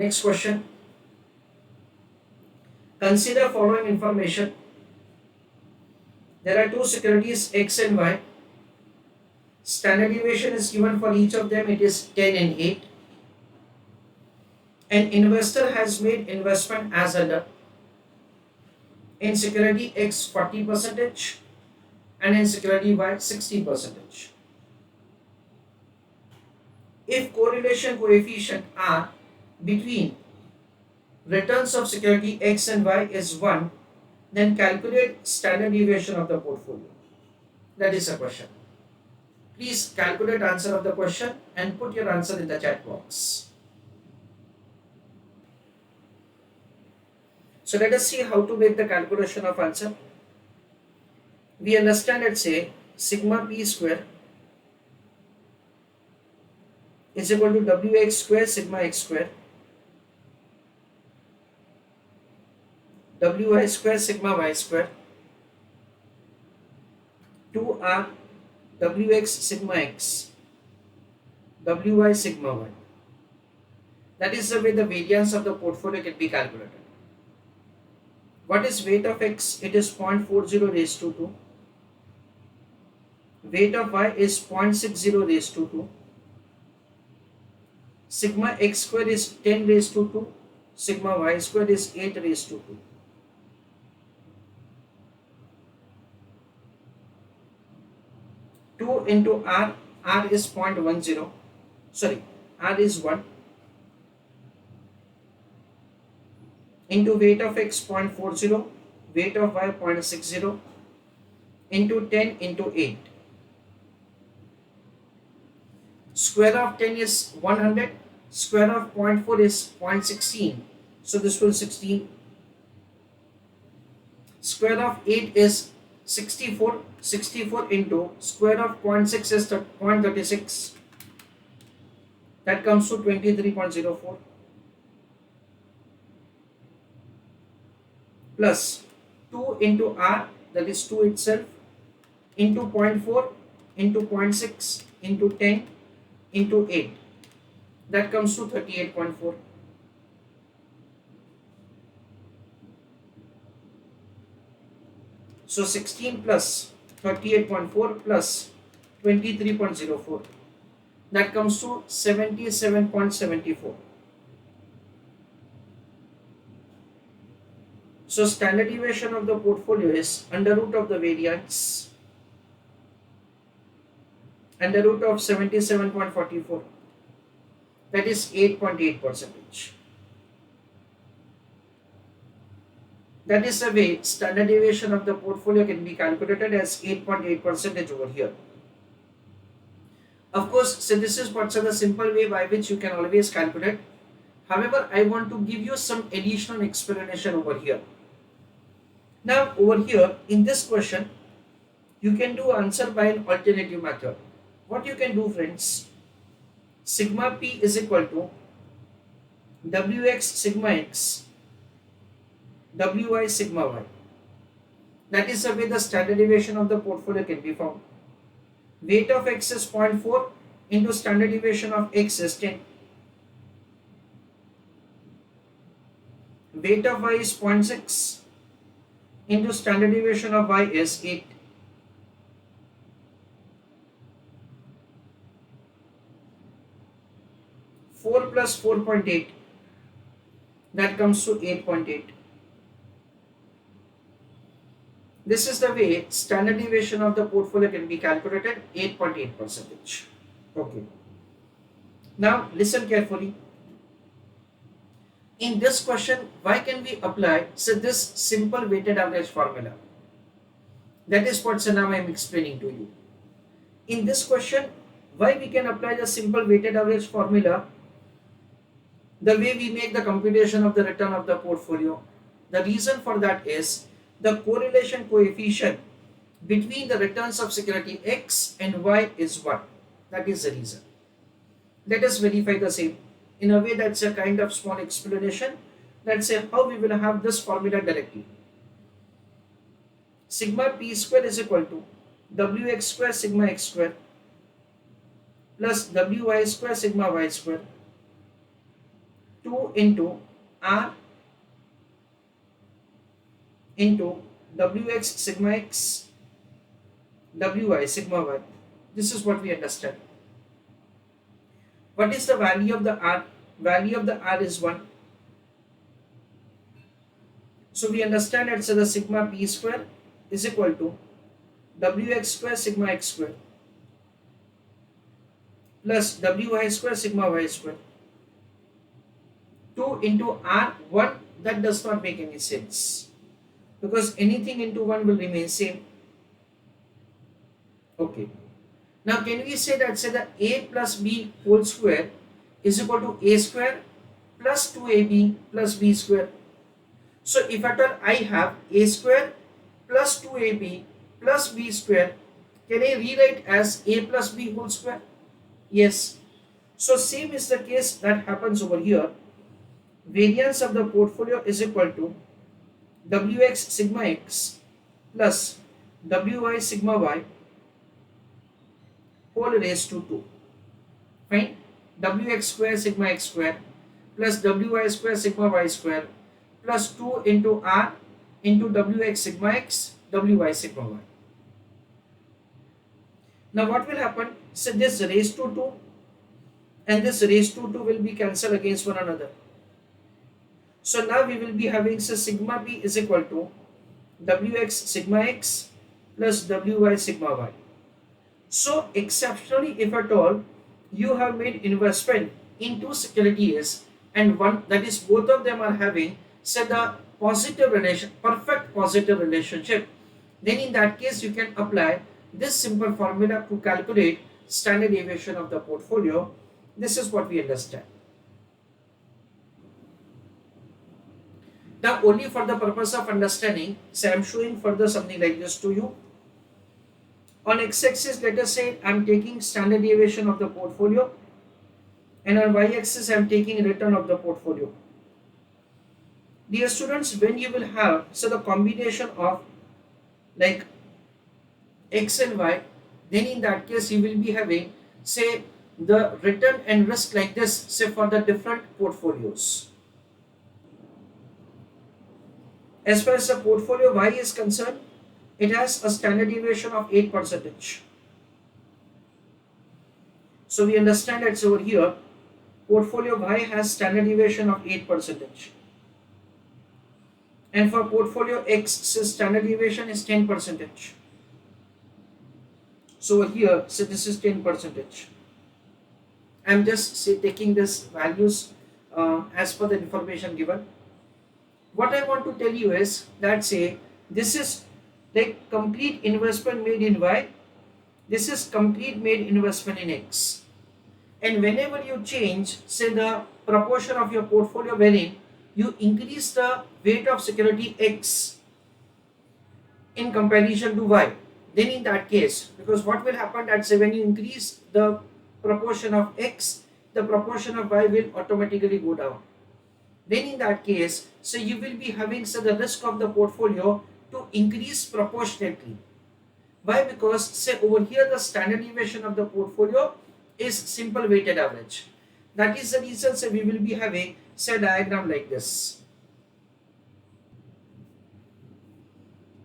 Next question. Consider following information. There are two securities X and Y. Standard deviation is given for each of them. It is 10 and 8. An investor has made investment as under in security X 40% and in security Y 60%. If correlation coefficient R between returns of security X and Y is 1, then calculate standard deviation of the portfolio. That is a question. Please calculate answer of the question and put your answer in the chat box. So let us see how to make the calculation of answer. We understand, let's say, sigma p square is equal to wx square sigma x square, wy square sigma y square, 2r wx sigma x, wy sigma y. That is the way the variance of the portfolio can be calculated. What is weight of x? It is 0.40 raised to 2. Weight of y is 0.60 raised to 2. Sigma x square is 10 raised to 2. Sigma y square is 8 raised to 2. Two into r is 0.10. Sorry, r is 1. Into weight of x 0.40, weight of y 0.60, into 10 into 8. Square of 10 is 100, square of 0.4 is 0.16, so this will 16. Square of 8 is 64, 64 into square of 0.6 is 0.36, that comes to 23.04. Plus 2 into r, that is 2 itself, into 0.4 into 0.6 into 10 into 8, that comes to 38.4. So 16 plus 38.4 plus 23.04, that comes to 77.74. So standard deviation of the portfolio is under root of the variance, under root of 77.44, that is 8.8%. That is the way standard deviation of the portfolio can be calculated as 8.8% over here. Of course, so this is what's the simple way by which you can always calculate. However, I want to give you some additional explanation over here. Now over here in this question, you can do answer by an alternative method. What you can do, friends, sigma p is equal to wx sigma x, wy sigma y. That is the way the standard deviation of the portfolio can be found. Weight of x is 0.4 into standard deviation of x is 10. Weight of y is 0.6 into standard deviation of y is 8. Four plus 4.8, that comes to 8.8. This is the way standard deviation of the portfolio can be calculated, 8.8%. Okay. Now listen carefully. In this question, why can we apply this simple weighted average formula? That is what now I am explaining to you. In this question, why we can apply the simple weighted average formula the way we make the computation of the return of the portfolio? The reason for that is the correlation coefficient between the returns of security X and Y is 1. That is the reason. Let us verify the same. In a way, that's a kind of small explanation. Let's say how we will have this formula directly. Sigma p square is equal to wx square sigma x square plus wy square sigma y square 2 into R into Wx sigma x, Wy sigma y. This is what we understand. What is the value of the R? Value of the R is 1. So we understand that so the sigma p square is equal to Wx square sigma x square plus Wy square sigma y square. 2 into R, 1, that does not make any sense, because anything into 1 will remain same. Okay. Now can we say that say the a plus b whole square is equal to a square plus 2ab plus b square. So if at all I have a square plus 2ab plus b square, can I rewrite as a plus b whole square? Yes. So same is the case that happens over here. Variance of the portfolio is equal to Wx sigma x plus Wy sigma y whole raised to 2. Fine. Wx square sigma x square plus Wy square sigma y square plus 2 into R into Wx sigma x, Wy sigma y. Now what will happen? So this raised to 2 and this raised to 2 will be cancelled against one another. So now we will be having so sigma p is equal to Wx sigma x plus Wy sigma y. So exceptionally, if at all you have made investment in two securities and one, that is both of them are having say the positive relation, perfect positive relationship, then in that case you can apply this simple formula to calculate standard deviation of the portfolio. This is what we understand. Now only for the purpose of understanding, so I am showing further something like this to you. On x-axis, let us say I am taking standard deviation of the portfolio, and on y-axis I am taking return of the portfolio. Dear students, when you will have so the combination of like x and y, then in that case you will be having say the return and risk like this, say for the different portfolios. As far as the portfolio Y is concerned, it has a standard deviation of 8%. So we understand that over here, portfolio Y has standard deviation of 8%. And for portfolio X, so standard deviation is 10%. So over here, so this is 10%. I am just say taking this values as per the information given. What I want to tell you is that say this is like complete investment made in Y, this is complete made investment in X, and whenever you change say the proportion of your portfolio wherein you increase the weight of security X in comparison to Y, then in that case, because what will happen that say when you increase the proportion of X, the proportion of Y will automatically go down. Then in that case, so you will be having so the risk of the portfolio to increase proportionately. Why? Because say over here the standard deviation of the portfolio is simple weighted average. That is the reason say we will be having say diagram like this.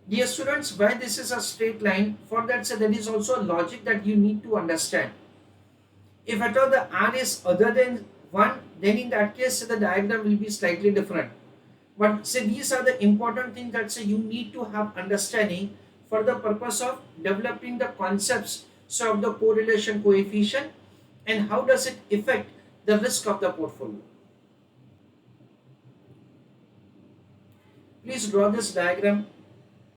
Dear students, why this is a straight line? For that say there is also a logic that you need to understand. If at all the R is other than 1, then in that case the diagram will be slightly different. But say these are the important things that say you need to have understanding for the purpose of developing the concepts so of the correlation coefficient and how does it affect the risk of the portfolio. Please draw this diagram.